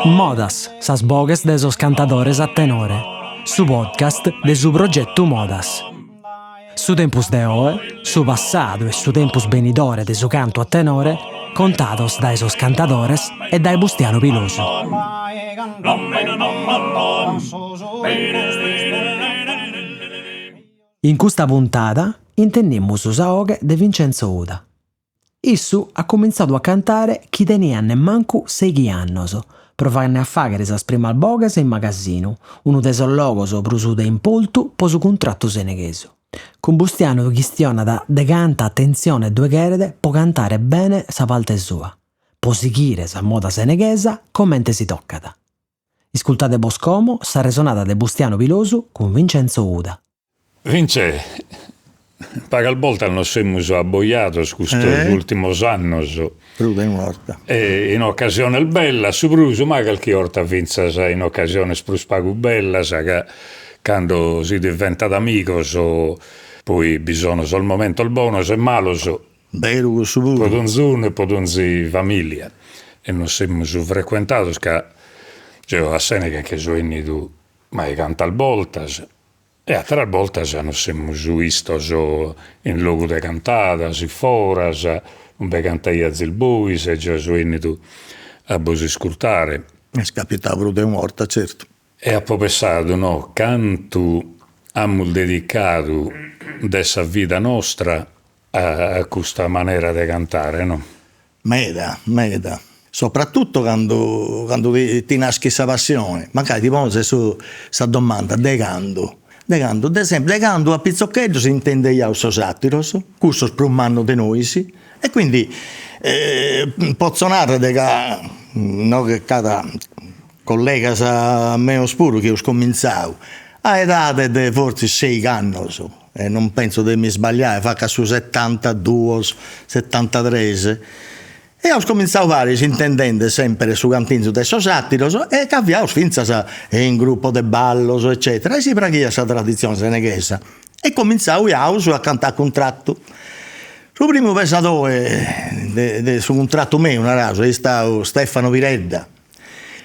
Modas, sas bogues de esos cantadores a tenore. Su podcast de su progetto Modas. Su tempus de oe, su passadu e su tempus benidore de su canto a tenore, contados da esos cantadores e dai Bustiano Pilosu. In questa puntata intendimus usaoghe de Vincenzo Uda. Issu ha cominciato a cantare chi tenia nemmancu 6 annos, provando a faghere sas primas bogues in magasinu, unu de sos logos prusu de impoltu po su contrattu seneghesu. Con Bustiano chistionat de canta attenzione due cherede po cantare bene sa parte sua, po sighire sa moda seneghesa commente si toccata. Iscultate Boscomo sa resonata de Bustiano Pilosu con Vincenzo Uda. Vince, paga volta non siamo abboiatos questi ultimi anni. E in occasione bella, su bruso, ma qualche volta vince in occasione spruspagu bella, che quando si diventa amigos, poi bisogna al momento il buono e malos, podonzune, podonzi famiglia. E non siamo frequentados, che a Seneca che sono tu, ma canta al voltas. E a tre volte non siamo vistos in luogo di cantadas, in foras, un be cantai a zilbuis, e già sono tu a bosi ascoltare. È capitato di morta, certo. E a pensato, no, canto abbiamo dedicato dessa vita nostra a questa maniera di cantare, no? Meda. Soprattutto quando ti nasce questa passione. Magari ti poni su questa domanda, de canto, ad esempio, de canto a pizzoccheggio si intende io so satiros, questo sprummanno di noi, sì. E quindi posso narrare che cada collega a me oscuro che ho cominciato a età di forse 6 anni, e non penso di mi sbagliare, fa che su 72, 73. E ho cominciato a fare, intendendo sempre su cantinzo de satiros, e caviamo finza in gruppo de ballos, eccetera, e si praghia questa tradizione seneghesa. E cominciavo io a cantare contratto. Sul primo pensatore su contratto mio, una raso, è stato Stefano Piredda,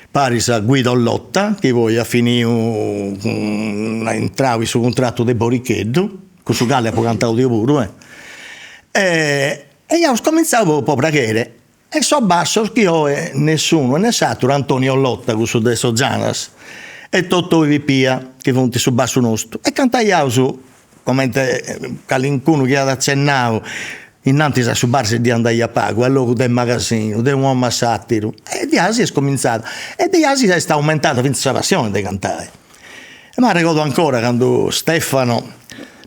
paris a Guido Lotta, che poi ha finito entravi su contratto de Boricheddu, con su quale ho cantato di pure. E io ho cominciato a pregare. E so basso che io nessuno, ne saturo Antonio Lotta, questo de Sozzanas, e Totto Vipia, che fonti su basso nostro. E cantaiamo su, come qualcuno che ha accennato, innanzi a su barsi di andare a pago, a logo del magazzino, del uomo satiro. E di Asi è cominciato. E di Asi è stata aumentata fin questa passione di cantare. Ma ricordo ancora quando Stefano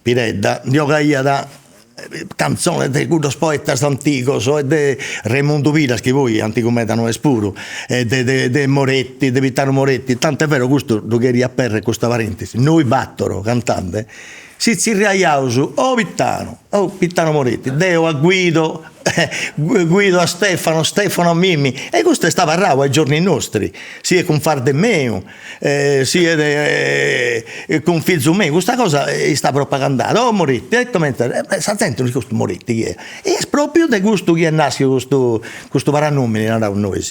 Piredda giocaia da canzone di quelli poetas anticos e di Raimondo Vilas, che voi antico metano è spuro, e di Moretti, di Vittorio Moretti. Tanto è vero, questo lo che riapperre questa parentesi, noi battoro cantante si riaiamo su Vittorio Moretti, Deo a Guido, Guido a Stefano a Mimmi, e questo stava bravo ai giorni nostri, sia con Farde meo, sia con figlio mio, questa cosa sta propagandando. Moretti, sta attento di questo Moretti che è proprio di questo che è nato questo paranumine a noi.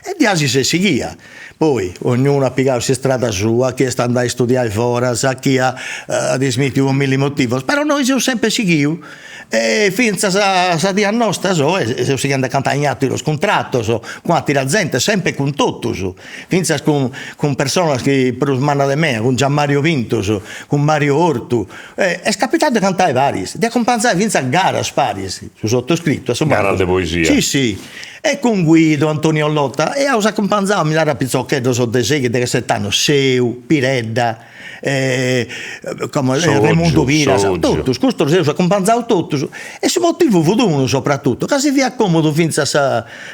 E di Asi si seguia. Poi ognuno ha piegato strada sua, chi sta andando a studiare fuori, chi ha dismesso un mille motivi, però noi siamo sempre seguiti. E finza sa dia nostra se si andava a cantare in altri contrattos, quanti la gente sempre con tuttos, finza con persone che prosmanno di me, con Gianmario Vintos, con Mario Ortu, è capitato di cantare vari, di accompagnare finza a gara sparis, su sottoscritto, gara di poesia. Sì, e con Guido, Antonio Lotta, e ho accompagnato mi la pizzocchetto sotto dei seghi di 7 anni, Seu, Piredda, come Raimondo Vilas, tutti, questo si accompagnato tutti, e su motivo fu uno soprattutto, che si via comodo finza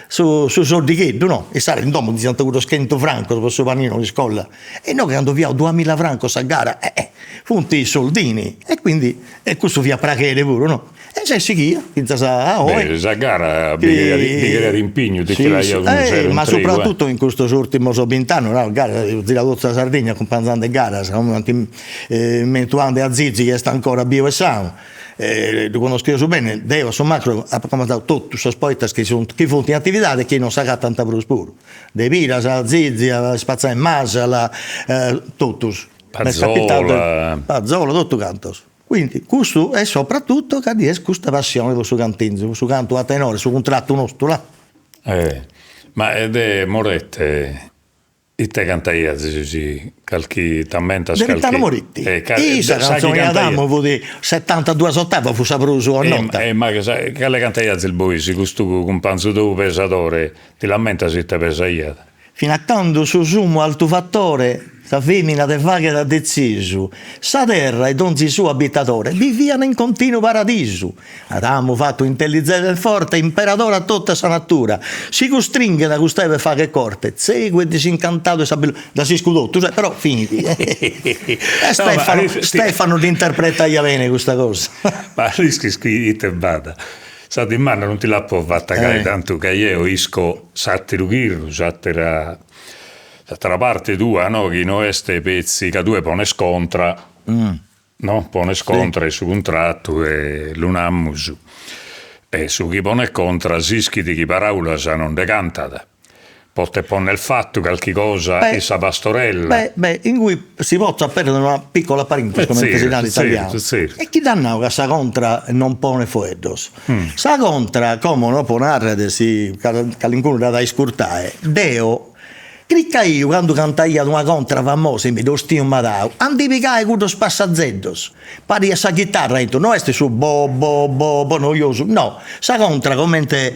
su sordighetto, no? E sarà in domo di Sant'Auro Schento Franco, per suo panino di scuola, e noi che andò via 2000 franco a gara, funti i soldini, e quindi questo via praghere pure, no? E se si chia, finza a gara, bigheria di impegno, ma soprattutto in questo ultimo vent'anni, no? Gara di la Dozza Sardegna, accompagnando gara, mentuando a Zizi che sta ancora bio e sano. lo conosco io bene, Deo, su macro, ha comandato tutti i poetas che fu in attività e che non sa tanta puro. De Pira, la Zizia, la Spazza in Masa, tutti. Pazzola, tutto cantos. Quindi questo è soprattutto che è questa passione per su cantinzo, su canto a tenore, su contratto nostro là. Ma Morette, te cantai qualche tammenta Diventano moritti. Isa canzone Adamo fu di 72 ottava fu sapruso a notte. Ma che le cantai il boisi, questo con panzo tuo pesatore, ti lamenta se te pesaiata. Fino a quando su sumo al tuo fattore sa femmina te fa che l'ha deciso, sa terra e donzi suo abitatore viviano in continuo paradiso. Adamo fatto intelligente e forte, imperatore a tutta sa natura, si costringe da gustare per fare corte, segue e disincantato e sabello da si scudotto, cioè, però finiti. Stefano ti interpreta bene questa cosa. Ma rischi scrivete vada. State in mano non ti la può fatta tanto che io isco sattiru ghirru, sattera parte tua, no? Che non este pezzi che due pone scontra, no? Pone scontra sì. Su contratto e l'unammus. E su chi pone contra, sischi di chi paraula sa non decantata. Pote pone il fatto qualche cosa e sa pastorella. In cui si può perdere una piccola parentesi come presidente italiano. E chi danno che sa contra non pone fuedos. Sa contra, come non può narrare, si calincuno da iscurtare, Deo. Cricca io quando cantai ad una contra famosa mi do stio madau, antipicae cudo spassazzettos, pari a sa chitarra entro, non è su bo noioso, no, sa contra commente,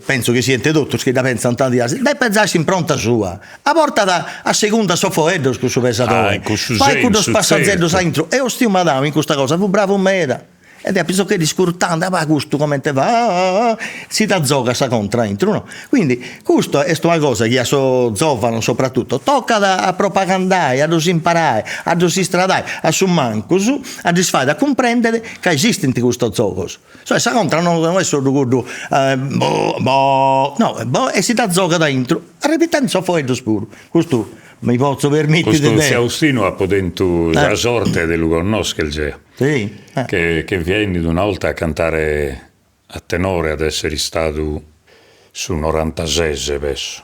penso che siete dottori che la pensano tanti altri, dai pensarsi in pronta sua, a porta a seconda sofoeddos questo pesatore, fai cudo spassazzettos entro, e o stio madau in questa cosa, fu bravo meda. Ed è bisogno che discurtando, va gusto come te va, si da gioca sa contra intro, no? Quindi questo è una cosa che so giovano soprattutto, tocca a propagandare, a imparare, a stradare, a su manco, a disfare, a comprendere che esiste in questo gioco. Cioè sa contra non è solo no, e si da gioca da intro, a ripetendo so fuori puro, questo mi posso permettere di questo Austino ha potento la sorte del conosce il geo. Sì. Che vieni una volta a cantare a tenore ad essere stato su 96 penso.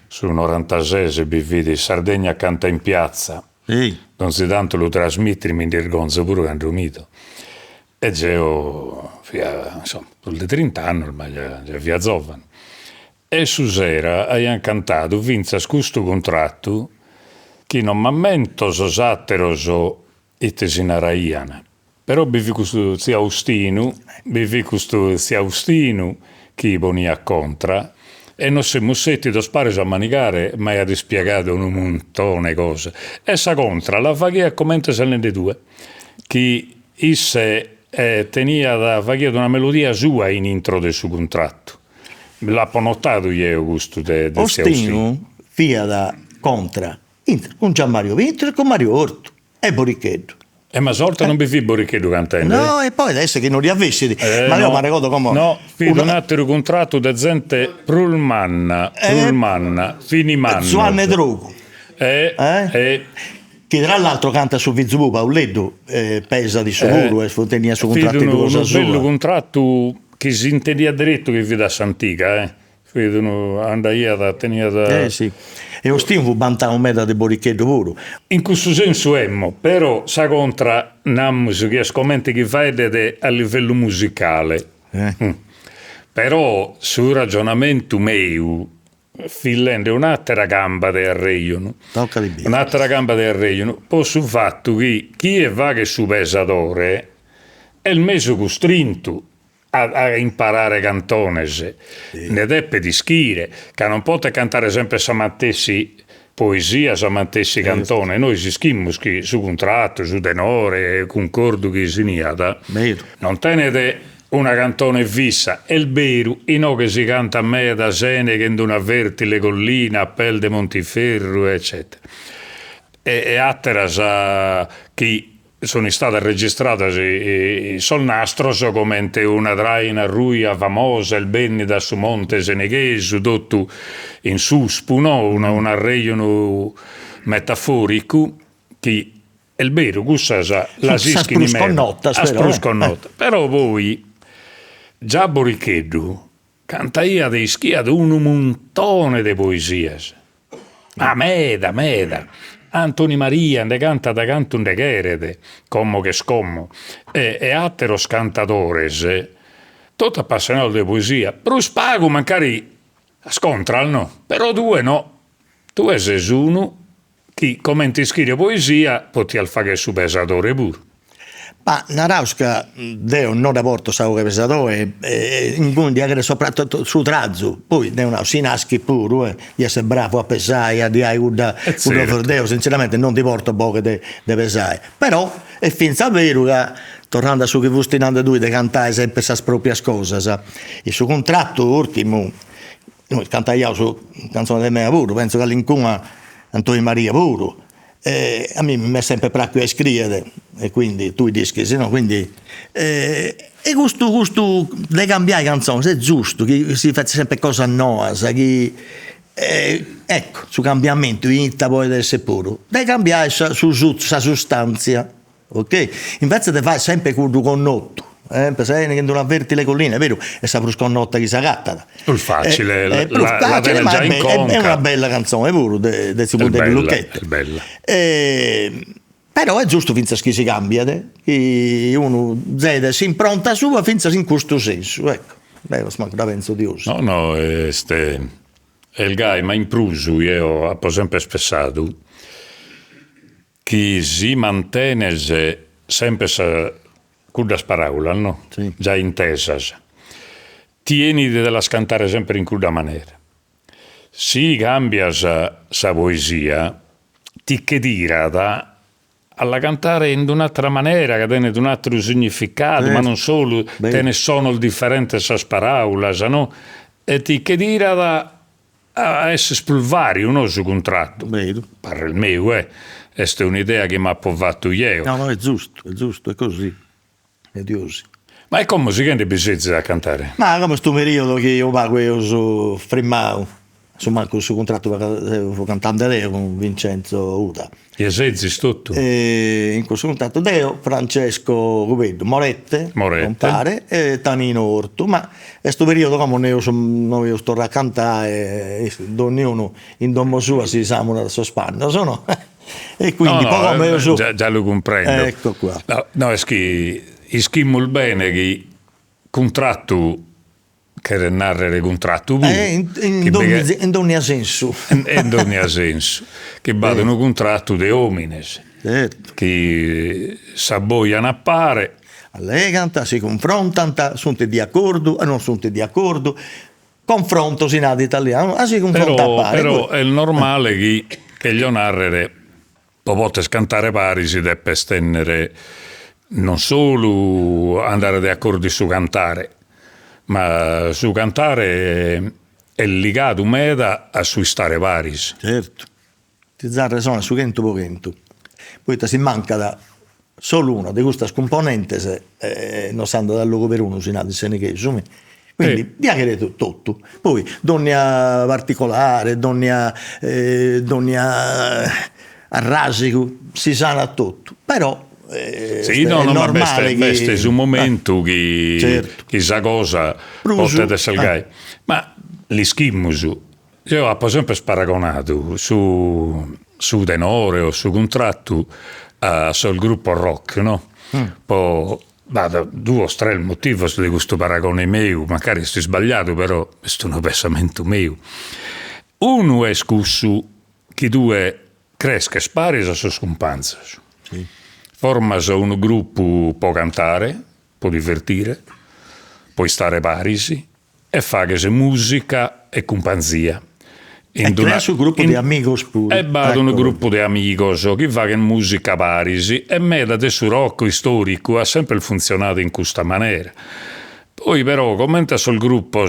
Su 96 vidi Sardegna canta in piazza. Sì. Non si tanto lo trasmettere mi dirgonzo pure quando mito. E geo insomma, più di 30 anni ormai già via giovane. E su sera abbiamo cantato vinza questo contratto che non m'ammento so sattero so Itesinaraiana. Però bevi questo sia Austino che ponia contra e non siamo setti da spare a manicare, ma ha dispiegato un montone di cose. Essa contra la faghia come se ne due, che isse tenia da faghia una melodia sua in intro del suo contratto. L'ha notato io questo de Austino, via da contra, con Gianmario Vinto e con Mario Orto. E Boricchetto. Ma sorta non bevi Boricchetto cantando? No, e poi adesso che non li avessi. Ma io mi ricordo come. No, un altro contratto da gente Prulmanna, Finimanna. Suanne Drogo. Che tra l'altro canta su Vizzubu Pauleddu, pesa di sicuro e tenia su contratto di cosa sua. Un bello contratto che si intendia diretto che vi da Santica, andai a tenere sì. E Ostino fu bantato un metro di Boricchetto puro. In questo senso però sa contra namus che scommente che fa a livello musicale. Però sul ragionamento mio fillendo un'altra gamba del reino. Un'altra gamba del reino, posso fatto che chi è va che su pesatore è il meso costrinto a imparare cantones, ne deppe di schire, che non pote cantare sempre samantessi poesia, samantessi cantone, noi si schimmo su contratto, su tenore, concordo che si niata, non tenete una cantone fissa, è il vero, no che si canta a me da Sene, che non avverti le colline, a Pel de Montiferro, eccetera. E attera sa chi sono state registrate sul nastro come una traina ruia famosa, il Benni da su Monte Seneghesu, tutto in suspu, no? Un arreio metaforico che il vero, questa la sischi di me. Però poi, già Boricheddu, cantaia dei schiato un montone di poesie. Ma meda. Antoni Maria, ne canta da canto de cherede, como che scommo, e atteros cantatores, tutto appassionato di poesia. Bruce Pago magari scontrano, però due no. Tu sei uno che, come ti scrive poesia, poti fare su pesatore pure. Ma Narausca, Deo non rapporto stavo che pesatore, in cui di soprattutto su trazzo, poi Deo si naschi pure, di essere bravo a pesare, di aiutare, Deo, sinceramente non ti porto poco di pesare. Però è finza vero che, tornando a su che vuoi stinando tu, di cantare sempre queste proprie cose, il suo contratto ultimo, noi cantiamo su canzone di me pure, penso che all'incuna Antonio Maria pure. A me mi è sempre piaciuto scrivere e quindi tu dischi no? Quindi e questo di cambiare canzoni è giusto che si faccia sempre cose nuove che ecco su cambiamento inizia poi ad essere puro di cambiare su sa sostanza, ok? Invece di fare sempre quello connotto sai che non avverti le colline, è vero, è sempre sconnotta chi si agatta. Più facile, la ma è una bella canzone, pure, del punto di Lucchetta. È bella. Però è giusto finché si cambia, che uno si impronta sua finché in questo senso, ecco. Beh, la penso di uso. No, il gai, ma in prusu, io ho sempre spessato, che si mantiene sempre cudas paraulas, no? Sì. Già intesas. Tieni della scantare sempre in cuda maniera. Si cambia sa poesia, ti che dirada alla cantare in un'altra maniera, che tiene un altro significato, ma non solo, te ne sono differenti sa paraulas, no? E ti che dirada a essere spulvario, no, su contratto. Parla il mio, questa è un'idea che mi ha provato io. No, è giusto, è così. Ma è come si chiede bisogna a cantare? Ma come sto periodo che io pago io su Frimmau, su manco su contratto per cantante Deo con Vincenzo Uta. E seggi tutto? In questo contratto Deo, Francesco Cupedo, Morette, compare, e Tanino Orto, ma è sto periodo come io sto a cantare, ognuno in domo sua si samuna da sospanno, sono? E quindi come io so... Già lo comprendo. Ecco qua. No, è che schimmo bene che contratto che narrare contratto in ogni senso in ogni senso che vadano contratto de homines che s'abboiano a pare allegano, si confrontano, sono di accordo e non sono di accordo, confronto si nada italiano, si confronta a pare. Però è normale che gli narrere pote scantare pari si deve estendere non solo andare d'accordo su cantare, ma su cantare è legato meda a sui stare varis. Certo, ti dà ragione su cento po' cento. Poi si manca da solo uno di queste componenti se non sanno dal luogo per uno si nati se ne che insomma. Quindi diaghere tutto. Poi donna particolare, donna a rasico si sana tutto, però sì, no, ma questo è un momento che sa cosa potete salgare. Ma gli schimmus, io ho sempre sparagonato su tenore o su contratto sul gruppo rock, no? Poi vado due o tre motivi di questo paragone mio, magari sto sbagliato, però questo è un pensamento mio. Uno è scusso che due cresca e spari a sua scompanza. Sì. Formas un gruppo può cantare, può divertire, può stare parisi e fa che se musica e companzia. E crea un gruppo di amigos pure. E vado un gruppo di amigos che fa che musica parisi e me da su rock storico ha sempre funzionato in questa maniera. Poi però commenta sul gruppo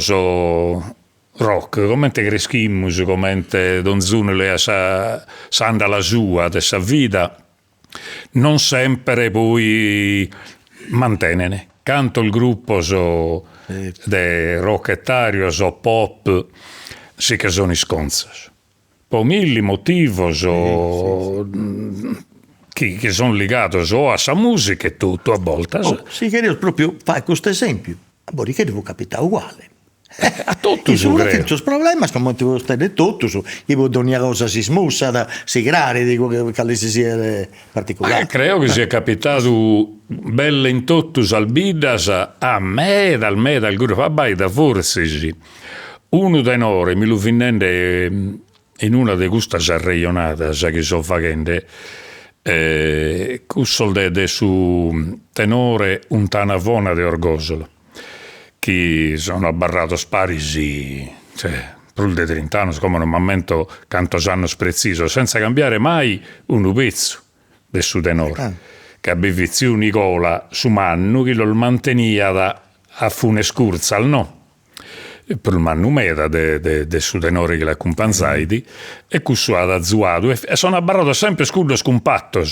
rock, commenta creschimmus, commenta Don Zunele s'anda la sua de sa vita. Non sempre poi mantenene. Canto il gruppo de rockettario, pop, sì che sono isconzas. Poi mille motivi che sono legati o a sa musica e tutto a volte. Sì, che io proprio fai questo esempio. Ma che devo capitare uguale. A tutti su credo. Il problema è che non ti vuoi stare tutto, che ogni cosa si smussa, si grari, dico che si sia particolare. Credo che sia capitato belle in tutto salbidas a me, dal gruppo Abbaida, forse sì. Uno tenore mi lo finende in una di queste sarreionate che sono facendo, cusso de su tenore un tanavona di Orgosolo, che sono abbarrato sparisi, cioè, più di 30 anni, come normalmente canto anni preciso, senza cambiare mai un pezzo del suo tenore, che aveva Nicola su Mannu, che lo mantenia a fune scurza al no. Per il mannu meda de suo tenore che l'accompagnai e questo ha zuato e sono abbarrato sempre scudo scompatto,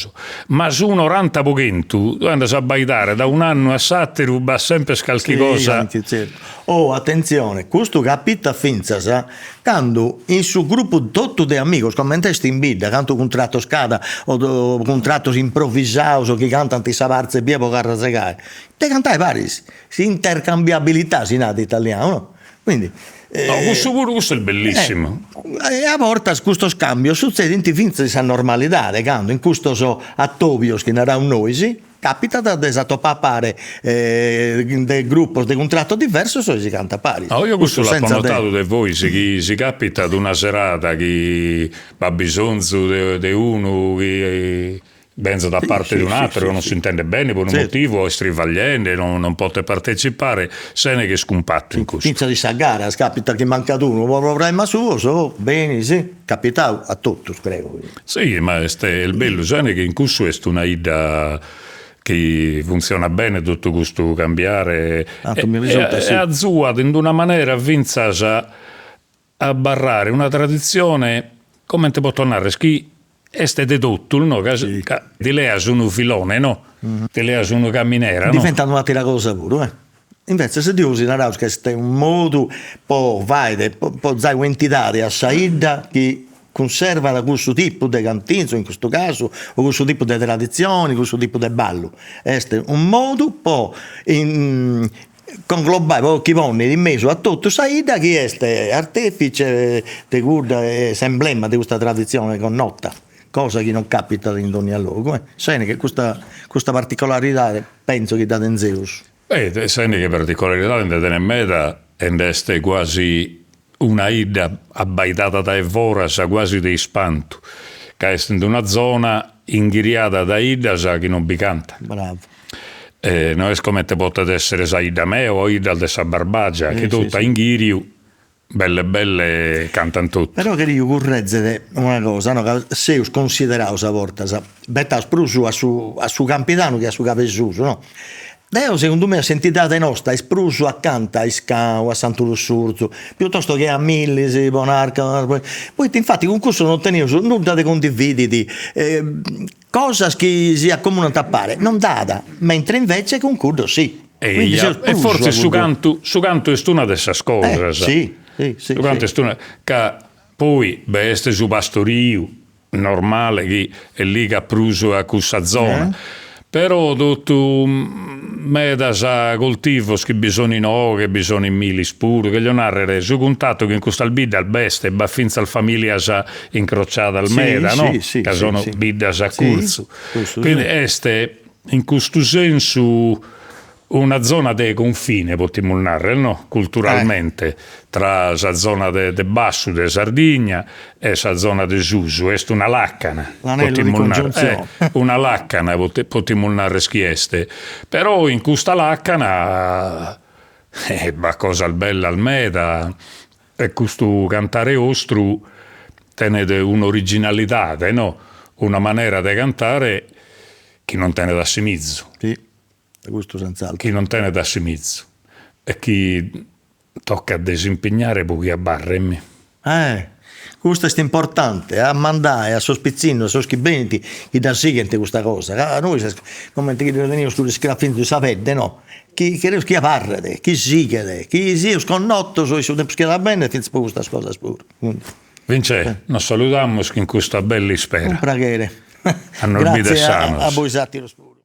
ma su un 40 pochentu tu andas a baitare da un anno a sette ruba sempre scalchi cosa. Certo. Attenzione, questo capita finza quando in suo gruppo tutto de amigos commentaste in bida canto contratto scada o contratto improvvisato che cantano ti savarze bievo carra segare te cantai paris si intercambiabilità si nata italiano, no? Quindi questo è bellissimo. A volte questo scambio succede in finza di sa normalità, quando in questo so attobios che narà un noisi capita da papare del gruppo di contratto diverso si canta pari. Io questo l'ho notato di voi, si capita ad una serata che ha bisogno di uno che benza da parte di un altro che non si intende bene per un motivo, è strivagliente, non può partecipare, se ne che scompatto in questo. Finza di sa gara, capita che manca uno, un problema suo, bene, sì, capita a tutti, credo. Sì, ma è il bello, se ne che in questo è una idea che funziona bene tutto questo cambiare e azzuato in una maniera vinza a barrare una tradizione come te può tornare schi este de tutto, no? Di lei sono un filone, no? Di lei sono camminera, no? Diventa un'altra cosa pure, Invece se ti usi una raus che è un modo può dare un'entità a saida che conserva questo tipo di cantinzo in questo caso o questo tipo di tradizioni, questo tipo di ballo. È un modo può conglobare chi pone in mezzo a tutto saida che è artefice di emblema di questa tradizione connota. Cosa che non capita in ogni luogo. Sai che questa particolarità penso che dà in Zeus. Sai che particolarità in te ne meta è quasi una ida abbaitata da Evoras, quasi di spanto, che è in una zona inghiriata da Ida che non vi canta. Bravo. Non è come te potete essere Saida me o Ida de sa Barbagia, che tutta in Ghiriu belle cantano tutte. Però che io correggere una cosa, no? Che Seus considerato sa volta, betta sprusu a su capitano che a su capesuso, no? Deo secondo me sentita nostra espruso accanto a Iscao, a Santo Lussurzo, piuttosto che a Millisi, Bonarca. Poi infatti con questo non tenevo nulla di condividiti, cosa che si accomunano a pare, non data, mentre invece con curdo sì. E forse su canto è una delle cose. Sì. Su canto è una che poi este su pastorio normale che è lì che ha preso a questa zona. Però tutto medas coltivos che bisogno che bisogno in milis pure che gli narrere su contatto che in questa albida al beste va finza al famiglia incrociata al meda, no? Che sono biddas a curso. Quindi este in questo senso una zona di confine, potremmo narrare, no? Culturalmente, tra la zona de Basso, de Sardegna e la zona de Susu. È una laccana, una laccana, potremmo narrare schieste. Però in questa laccana va cosa bella al meda, e questo cantare ostru tenete un'originalità, no? Una maniera di cantare che non tiene da simizzo. Sì. Questo senz'altro. Chi non tiene da simizzo e chi tocca a disimpegnare pochi a barremi. Questo è importante, a mandare a sospizzino, a soschibenti, chi da seguente questa cosa. Noi, come ti venivo sul scaffino di sapete, no? Chi a parrede, chi sigede, chi si sconnotto su tempo che va bene, finché questa cosa pure. Vince, nos salutiamo in questa bella spera. Un preghiere. Grazie a voi Satti lo Spuro.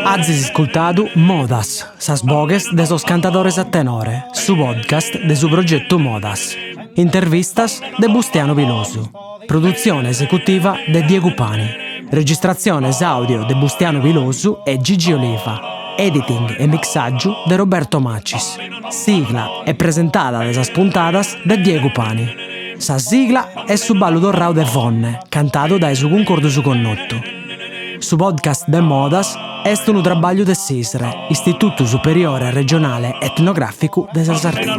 Azis ascoltado Modas, sas bogues de sos cantadores a tenore, su podcast de su progetto Modas. Intervistas de Bustiano Pilosu. Produzione esecutiva de Diego Pani. Registrazione audio de Bustiano Pilosu e Gigi Oliva. Editing e mixaggio de Roberto Macis. Sigla e presentata de sas puntadas de Diego Pani. Sa sigla è su ballo dorrau de Vonne, cantato da su concordo su connotto. Su podcast de Modas est un trabalho de SISRE, Istituto Superiore Regionale Etnografico de Sardegna.